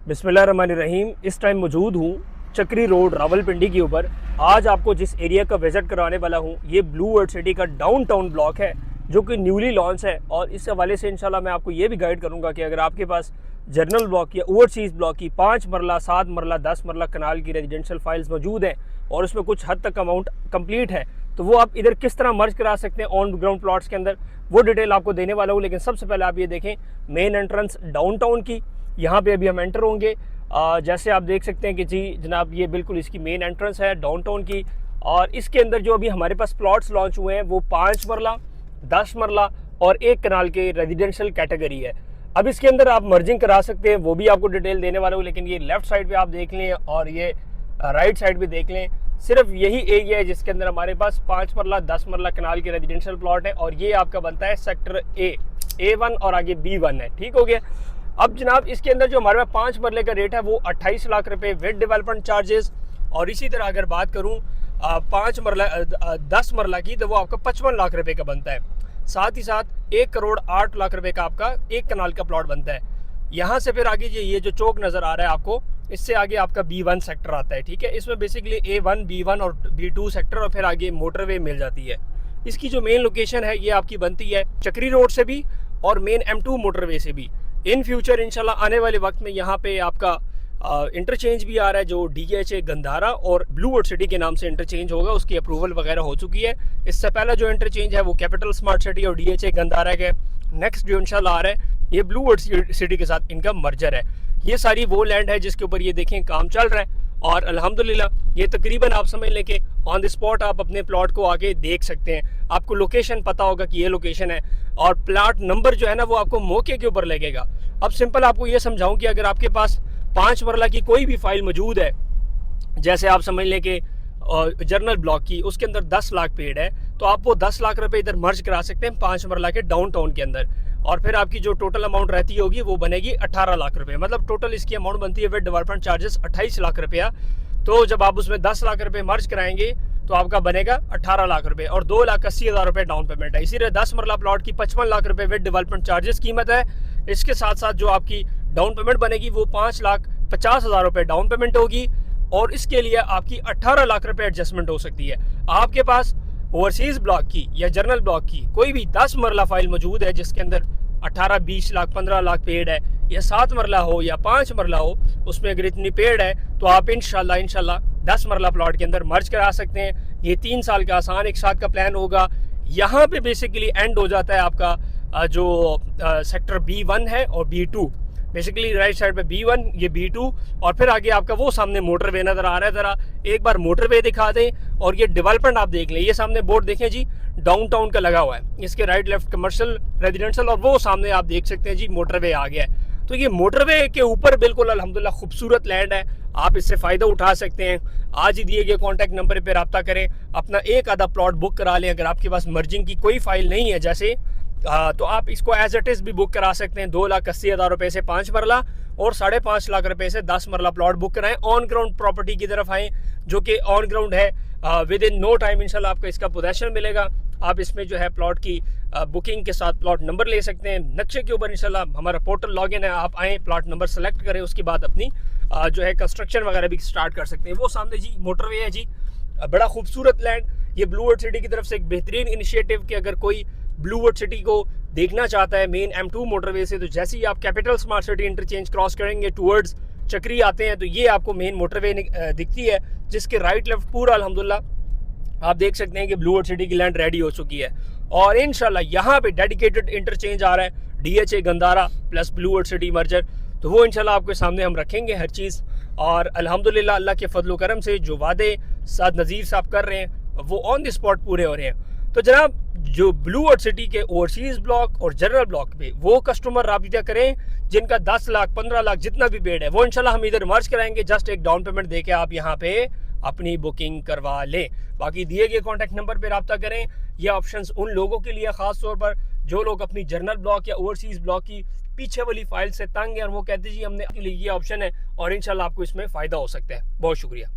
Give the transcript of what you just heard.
बिस्मिल्लाहिर्रहमानिर्रहीम। इस टाइम मौजूद हूँ चक्री रोड रावलपिंडी के ऊपर। आज आपको जिस एरिया का विज़िट कराने वाला हूँ ये ब्लू वर्ल्ड सिटी का डाउनटाउन ब्लॉक है जो कि न्यूली लॉन्च है। और इस हवाले से इंशाल्लाह मैं आपको ये भी गाइड करूँगा कि अगर आपके पास जनरल ब्लॉक या ओवरसीज़ ब्लॉक की 5 मरला 7 मरला 10 मरला कनाल की रेजिडेंशियल फाइल्स मौजूद हैं और उसमें कुछ हद तक अमाउंट कंप्लीट है तो वो आप इधर किस तरह मर्ज करा सकते हैं ऑन ग्राउंड प्लॉट्स के अंदर, वो डिटेल आपको देने वाला हूँ। लेकिन सबसे पहले आप ये देखें मेन एंट्रेंस डाउनटाउन की, यहाँ पे अभी हम एंटर होंगे। जैसे आप देख सकते हैं कि जी जनाब ये बिल्कुल इसकी मेन एंट्रेंस है डाउनटाउन की। और इसके अंदर जो अभी हमारे पास प्लॉट्स लॉन्च हुए हैं वो 5 मरला 10 मरला और 1 कनाल के रेजिडेंशियल कैटेगरी है। अब इसके अंदर आप मर्जिंग करा सकते हैं, वो भी आपको डिटेल देने वाला हूँ। लेकिन ये लेफ्ट साइड पे आप देख लें और ये राइट साइड पे देख लें, सिर्फ यही एरिया है जिसके अंदर हमारे पास 5 मरला 10 मरला कनाल के रेजिडेंशियल प्लॉट है और ये आपका बनता है सेक्टर A1 और आगे B1 है। ठीक हो गया। अब जनाब इसके अंदर जो हमारे पास 5 मरले का रेट है वो 28 लाख रुपए विद डेवलपमेंट चार्जेस। और इसी तरह अगर बात करूं 5 मरला 10 मरला की तो वो आपका 55 लाख रुपए का बनता है। साथ ही साथ 1 करोड़ 8 लाख रुपए का आपका 1 कनाल का प्लॉट बनता है। यहाँ से फिर आगे ये जो चौक नज़र आ रहा है आपको, इससे आगे आपका B1 सेक्टर आता है। ठीक है, इसमें बेसिकली A1 B1 और B2 सेक्टर और फिर आगे मोटरवे मिल जाती है। इसकी जो मेन लोकेशन है ये आपकी बनती है चक्री रोड से भी और मेन M2 मोटरवे से भी। इन फ्यूचर इंशाल्लाह आने वाले वक्त में यहाँ पे आपका इंटरचेंज भी आ रहा है जो DHA गंधारा और ब्लू वर्ल्ड सिटी के नाम से इंटरचेंज होगा, उसकी अप्रूवल वगैरह हो चुकी है। इससे पहला जो इंटरचेंज है वो कैपिटल स्मार्ट सिटी और DHA गंधारा के नेक्स्ट जो इंशाल्लाह आ रहा है ये ब्लू वर्ल्ड सिटी के साथ इनका मर्जर है। ये सारी वो लैंड है जिसके ऊपर ये देखें काम चल रहा है और अल्हम्दुलिल्लाह ये तकरीबन आप समझ लें कि ऑन द स्पॉट आप अपने प्लॉट को आके देख सकते हैं। आपको लोकेशन पता होगा कि ये लोकेशन है और प्लॉट नंबर जो है ना वो आपको मौके के ऊपर लगेगा। अब सिंपल आपको ये समझाऊं कि अगर आपके पास 5 मरला की कोई भी फाइल मौजूद है, जैसे आप समझ लें कि जर्नल ब्लॉक की, उसके अंदर 10 लाख पेड़ है तो आप वो 10 लाख रुपए इधर मर्ज करा सकते हैं 5 मरला के डाउनटाउन के अंदर। और फिर आपकी जो टोटल अमाउंट रहती होगी वो बनेगी 18 लाख रुपए। मतलब टोटल इसकी अमाउंट बनती है विद डेवलपमेंट चार्जेस 28 लाख रुपया। तो जब आप उसमें 10 लाख रुपए मर्ज कराएंगे तो आपका बनेगा 18 लाख रुपए और 2,80,000 रुपए डाउन पेमेंट है। इसी तरह 10 मरला प्लॉट की 55 लाख रुपए विद डेवलपमेंट चार्जेस कीमत है। इसके साथ साथ जो आपकी डाउन पेमेंट बनेगी वो 5,50,000 रुपए डाउन पेमेंट होगी और इसके लिए आपकी 18 लाख रुपए एडजस्टमेंट हो सकती है। आपके पास ओवरसीज ब्लॉक की या जर्नल ब्लॉक की कोई भी 10 मरला फाइल मौजूद है जिसके अंदर 18, 20 लाख 15 लाख पेड़ है, या 7 मरला हो या 5 मरला हो, उसमें अगर इतनी पेड़ है तो आप इंशाल्लाह 10 मरला प्लॉट के अंदर मर्ज करा सकते हैं। ये 3 साल का आसान एक साथ का प्लान होगा। यहाँ पे बेसिकली एंड हो जाता है आपका जो सेक्टर B1 है और B2। बेसिकली राइट साइड पे B1, ये B2 और फिर आगे आपका वो सामने मोटरवे नजर आ रहा है। जरा एक बार मोटरवे दिखा दें और ये डेवलपमेंट आप देख लें। ये सामने बोर्ड देखें जी, डाउनटाउन का लगा हुआ है, इसके राइट लेफ्ट कमर्शियल रेजिडेंशियल और वो सामने आप देख सकते हैं जी मोटरवे आ गया है। तो ये मोटरवे के ऊपर बिल्कुल अल्हम्दुलिल्लाह खूबसूरत लैंड है, आप इससे फ़ायदा उठा सकते हैं। आज ही दिए गए कॉन्टैक्ट नंबर पर रब्ता करें, अपना एक आधा प्लॉट बुक करा लें। अगर आपके पास मर्जिंग की कोई फाइल नहीं है जैसे तो आप इसको एज इट इज़ भी बुक करा सकते हैं। 2,80,000 रुपए से 5 मरला और 5.5 लाख रुपए से 10 मरला प्लॉट बुक कराएं। ऑन ग्राउंड प्रॉपर्टी की तरफ आएँ जो कि ऑन ग्राउंड है। विद इन नो टाइम इंशाल्लाह आपको इसका पोजेशन मिलेगा। आप इसमें जो है प्लॉट की बुकिंग के साथ प्लॉट नंबर ले सकते हैं। नक्शे के ऊपर इंशाल्लाह हमारा पोर्टल लॉगिन है, आप आएँ प्लॉट नंबर सेलेक्ट करें, उसके बाद अपनी जो है कंस्ट्रक्शन वगैरह भी स्टार्ट कर सकते हैं। वो सामने जी मोटरवे है जी, बड़ा खूबसूरत लैंड। ये ब्लू वर्ल्ड सिटी की तरफ से एक बेहतरीन इनिशिएटिव कि अगर कोई ब्लू वर्ल्ड सिटी को देखना चाहता है मेन M2 मोटरवे से, तो जैसे ही आप capital smart city interchange cross करेंगे टूवर्ड्स चक्री आते हैं तो ये आपको मेन मोटरवे दिखती है जिसके राइट लेफ्ट पूरा अल्हम्दुलिल्लाह आप देख सकते हैं कि ब्लू वर्ल्ड सिटी की लैंड रेडी हो चुकी है। और इंशाल्लाह यहाँ पे डेडिकेटेड इंटरचेंज आ रहा है DHA Gandhara plus blue world city merger, तो वो इंशाल्लाह आपके सामने हम रखेंगे हर चीज़। और अल्हम्दुलिल्लाह अल्लाह के फजल करम से जो वादे साद नज़ीर साहब कर रहे हैं वो ऑन द स्पॉट पूरे हो रहे हैं। तो जनाब जो ब्लू वर्ल्ड सिटी के ओवरसीज ब्लॉक और जनरल ब्लॉक पे वो कस्टमर राबिता करें जिनका 10 लाख 15 लाख जितना भी पेड़ है वो इंशाल्लाह हम इधर मर्ज कराएंगे। जस्ट एक डाउन पेमेंट देके आप यहाँ पे अपनी बुकिंग करवा लें। बाकी दिए गए कॉन्टैक्ट नंबर पे रब्ता करें। ये ऑप्शंस उन लोगों के लिए खास तौर पर जो लोग अपनी जर्नल ब्लॉक या ओवरसीज ब्लॉक की पीछे वाली फाइल से तंग है और वो कहते जी हमने ये ऑप्शन है और इंशाल्लाह आपको इसमें फ़ायदा हो सकता है। बहुत शुक्रिया।